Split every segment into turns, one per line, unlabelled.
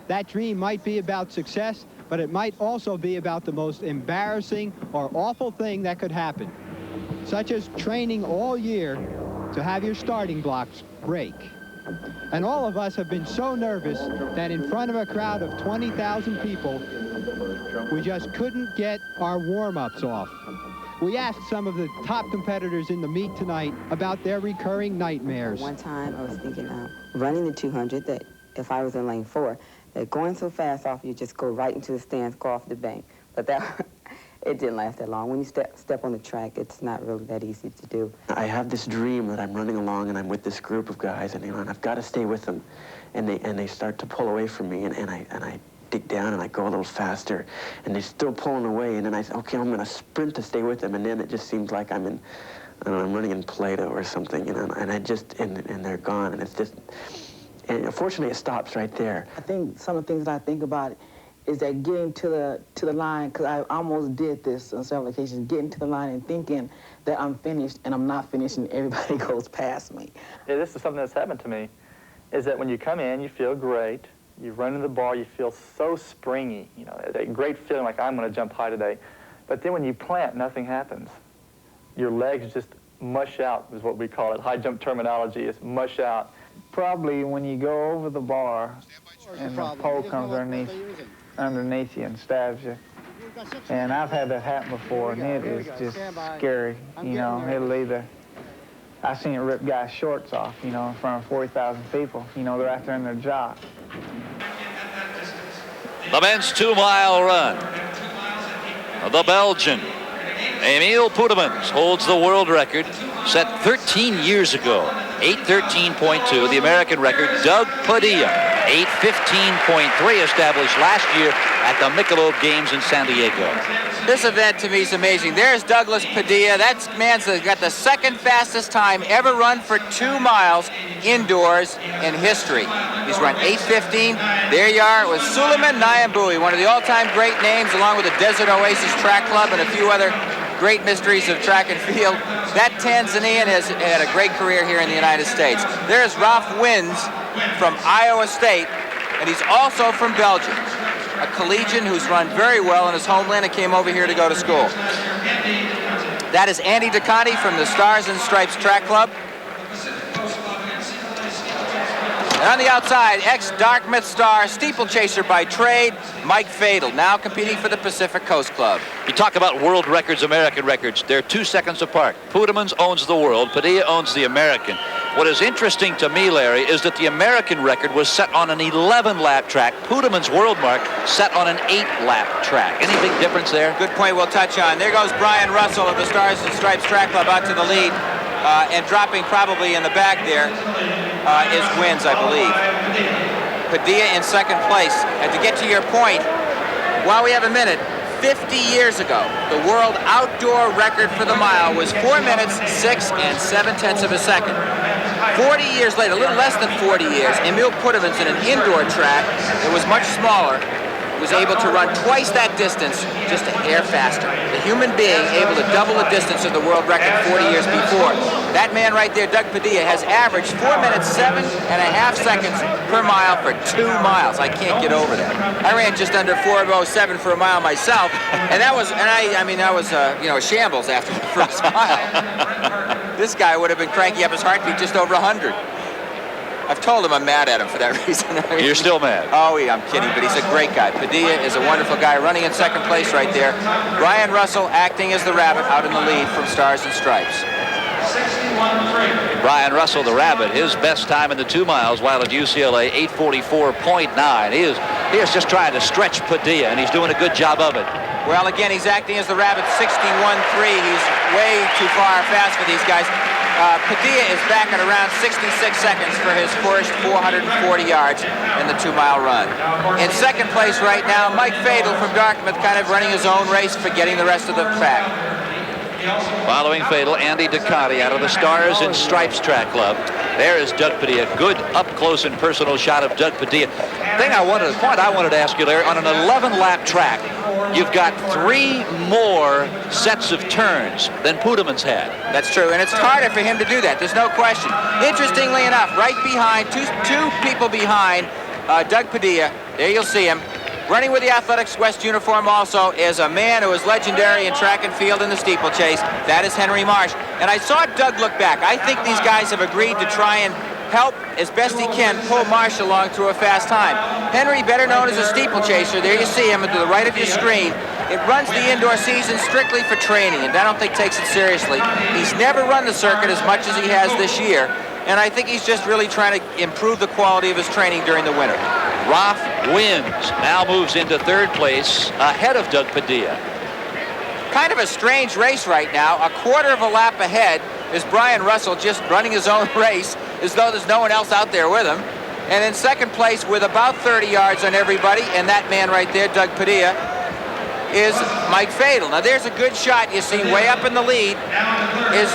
that dream might be about success, but it might also be about the most embarrassing or awful thing that could happen, such as training all year to have your starting blocks break. And all of us have been so nervous that in front of a crowd of 20,000 people, we just couldn't get our warm-ups off. We asked some of the top competitors in the meet tonight about their recurring nightmares.
One time I was thinking running the 200, that if I was in lane 4, that going so fast off, you just go right into the stands, go off the bank. But that, it didn't last that long. When you step on the track, it's not really that easy to do.
I have this dream that I'm running along and I'm with this group of guys, and, you know, and I've got to stay with them. And they start to pull away from me, and I dig down and I go a little faster, and they're still pulling away, and then I say, okay, I'm going to sprint to stay with them, and then it just seems like I'm in, I don't know, I'm running in Play-Doh or something, you know, and I just, and they're gone, and it's just, and unfortunately it stops right there.
I think some of the things that I think about is that getting to the line, because I almost did this on several occasions, getting to the line and thinking that I'm finished, and I'm not finished, and everybody goes past me.
Yeah, this is something that's happened to me, is that when you come in, you feel great. You run in the bar, you feel so springy, you know, a great feeling like I'm going to jump high today. But then when you plant, nothing happens. Your legs just mush out, is what we call it. High jump terminology is mush out.
Probably when you go over the bar and the pole comes underneath you and stabs you. And I've had that happen before, and it is just scary. You know, it'll either, I've seen it rip guys' shorts off, you know, in front of 40,000 people. You know, they're out there in their job.
The men's 2-mile run. The Belgian, Emil Poetemans, holds the world record set 13 years ago. 8:13.2, the American record. Doug Padilla, 8:15.3, established last year at the Michelob Games in San Diego.
This event to me is amazing. There's Douglas Padilla. That man's got the second fastest time ever run for 2 miles indoors in history. He's run 8:15. There you are. It was SULEIMAN NYAMBUI, one of the all-time great names, along with the Desert Oasis Track Club and a few other great mysteries of track and field. That Tanzanian has had a great career here in the United States. There's Ralph Wins from Iowa State, and he's also from Belgium. A collegian who's run very well in his homeland and came over here to go to school. That is Andy Ducati from the Stars and Stripes Track Club. And on the outside, ex-Dartmouth star, steeplechaser by trade, Mike Fadil, now competing for the Pacific Coast Club.
You talk about world records, American records. They're 2 seconds apart. Poetemans owns the world. Padilla owns the American. What is interesting to me, Larry, is that the American record was set on an 11-lap track. Poetemans' world mark set on an 8-lap track. Any big difference there?
Good point we'll touch on. There goes Brian Russell of the Stars and Stripes Track Club out to the lead. And dropping probably in the back there is Wins, I believe. Padilla in second place. And to get to your point, while we have a minute, 50 years ago, the world outdoor record for the mile was 4 minutes, 6 7/10 of a second. 40 years later, a little less than 40 years, Emil Poetemans in an indoor track that was much smaller was able to run twice that distance, just a hair faster. The human being able to double the distance of the world record 40 years before. That man right there, Doug Padilla, has averaged 4 minutes, 7.5 seconds per mile for 2 miles. I can't get over that. I ran just under 4:07 for a mile myself, and that was, you know, shambles after the first mile. This guy would have been cranking up his heartbeat just over 100. I've told him I'm mad at him for that reason.
You're still mad?
Oh, yeah, I'm kidding, but he's a great guy. Padilla is a wonderful guy, running in second place right there. Brian Russell acting as the rabbit out in the lead from Stars and Stripes.
Brian Russell, the rabbit, his best time in the 2 miles while at UCLA, 8:44.9. He is just trying to stretch Padilla, and he's doing a good job of it.
Well, again, he's acting as the rabbit, 61.3. He's way too far fast for these guys. Padilla is back at around 66 seconds for his first 440 yards in the 2 mile run. In second place right now, Mike Fadil from Dartmouth, kind of running his own race, forgetting the rest of the pack.
Following Fadil, Andy Ducati out of the Stars and Stripes Track Club. There is Doug Padilla. Good up-close and personal shot of Doug Padilla. The point I wanted to ask you, Larry, on an 11-lap track, you've got 3 more sets of turns than Poetemans had.
That's true, and it's harder for him to do that. There's no question. Interestingly enough, right behind, two people behind, Doug Padilla, there you'll see him. Running with the Athletics West uniform also is a man who is legendary in track and field in the steeplechase. That is Henry Marsh. And I saw Doug look back. I think these guys have agreed to try and help as best he can pull Marsh along through a fast time. Henry, better known as a steeplechaser, there you see him to the right of your screen. It runs the indoor season strictly for training, and I don't think takes it seriously. He's never run the circuit as much as he has this year, and I think he's just really trying to improve the quality of his training during the winter.
Roth wins, now moves into third place ahead of Doug Padilla.
Kind of a strange race right now. A quarter of a lap ahead is Brian Russell, just running his own race as though there's no one else out there with him. And in second place with about 30 yards on everybody, and that man right there, Doug Padilla, is Mike FADIL. Now there's a good shot you see way up in the lead is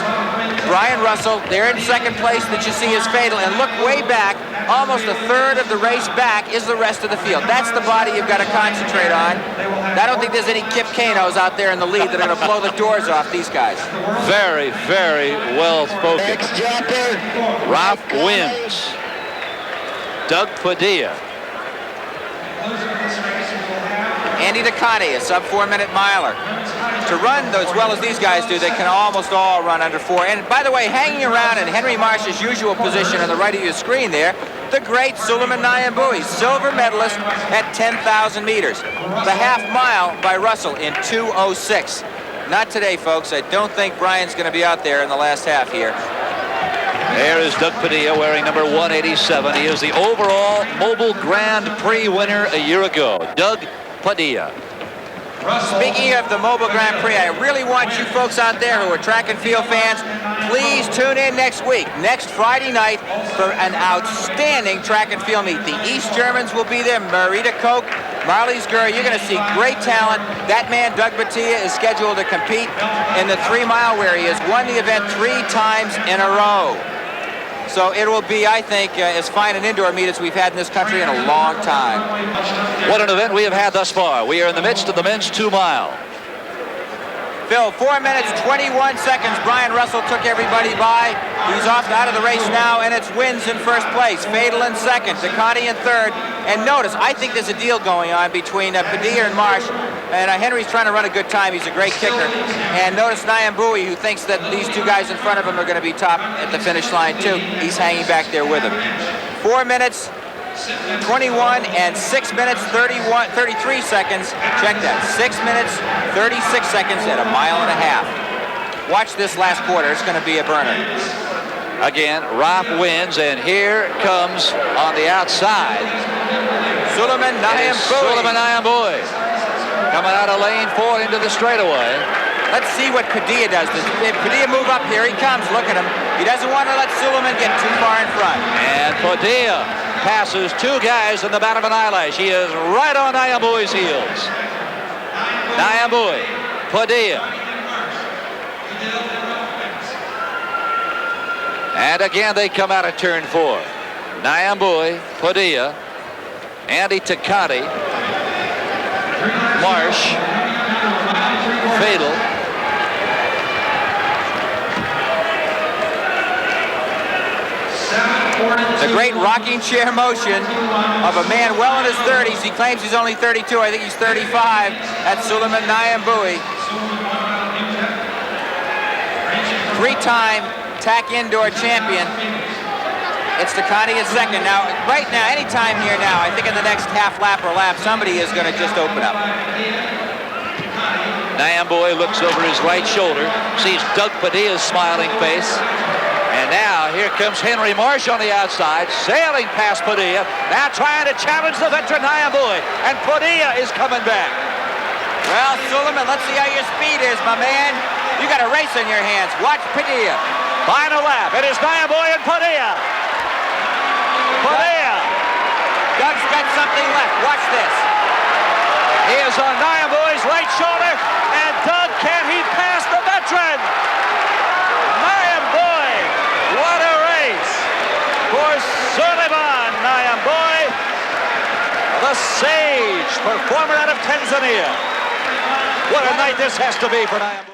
Brian Russell. There in second place that you see is FADIL. And look way back, almost a third of the race back is the rest of the field. That's the body you've got to concentrate on. I don't think there's any Kip Kanos out there in the lead that are going to blow the doors off these guys.
Very, very well spoken.
Next jumper.
Roth wins. Doug Padilla.
Andy DeConte, a sub 4-minute miler. To run as well as these guys do, they can almost all run under 4. And by the way, hanging around in Henry Marsh's usual position on the right of your screen there, the great SULEIMAN NYAMBUI, silver medalist at 10,000 meters. The half mile by Russell in 2:06. Not today, folks. I don't think Brian's going to be out there in the last half here.
There is Doug Padilla wearing number 187. He is the overall Mobile Grand Prix winner a year ago. Doug Padilla.
Speaking of the Mobile Grand Prix, I really want you folks out there who are track and field fans, please tune in next week, next Friday night, for an outstanding track and field meet. The East Germans will be there, Marita Koch, Marlies Gurr. You're going to see great talent. That man, Doug Padilla, is scheduled to compete in the 3-mile where he has won the event 3 times in a row. So it will be, I think, as fine an indoor meet as we've had in this country in a long time.
What an event we have had thus far. We are in the midst of the men's 2-mile.
Phil, 4 minutes, 21 seconds. Brian Russell took everybody by. He's off out of the race now, and it's Wins in first place. FADIL in second, DeConte in third. And notice, I think there's a deal going on between Padilla and Marsh. And Henry's trying to run a good time. He's a great kicker. And notice NYAMBUI, who thinks that these 2 guys in front of him are going to be top at the finish line, too. He's hanging back there with him. 4 minutes, 21 and 6 minutes, 33 seconds. Check that. 6 minutes, 36 seconds at 1.5 miles. Watch this last quarter. It's going to be a burner.
Again, Roth wins, and here comes on the outside
SULEIMAN NYAMBUI.
SULEIMAN NYAMBUI coming out of lane 4 into the straightaway.
Let's see what Padilla does. Does Padilla move up? Here he comes. Look at him. He doesn't want to let SULEIMAN get too far in front.
And Padilla passes 2 guys in the bat of an eyelash. He is right on NYAMBUI's heels. NYAMBUI, Padilla. And again, they come out of turn 4. NYAMBUI, Padilla, Andy DeConte, Marsh, FADIL.
The great rocking chair motion of a man well in his 30s. He claims he's only 32. I think he's 35. That's SULEIMAN NYAMBUI. 3-time TAC indoor champion. It's DeConte in second. Now, right now, anytime here now, I think in the next half lap or lap, somebody is going to just open up.
NYAMBUI looks over his right shoulder, sees Doug Padilla's smiling face. And now here comes Henry Marsh on the outside, sailing past Padilla, now trying to challenge the veteran NYAMBUI, and Padilla is coming back.
Well, SULEIMAN, let's see how your speed is, my man. You got a race in your hands. Watch Padilla.
Final lap. It is NYAMBUI and Padilla. Padilla.
Doug's got something left. Watch this.
He is on NYAMBUI's right shoulder, and Doug, can he pass the veteran? NYAMBUI, what a race for SULEIMAN NYAMBUI, the sage performer out of Tanzania. What a night this has to be for NYAMBUI.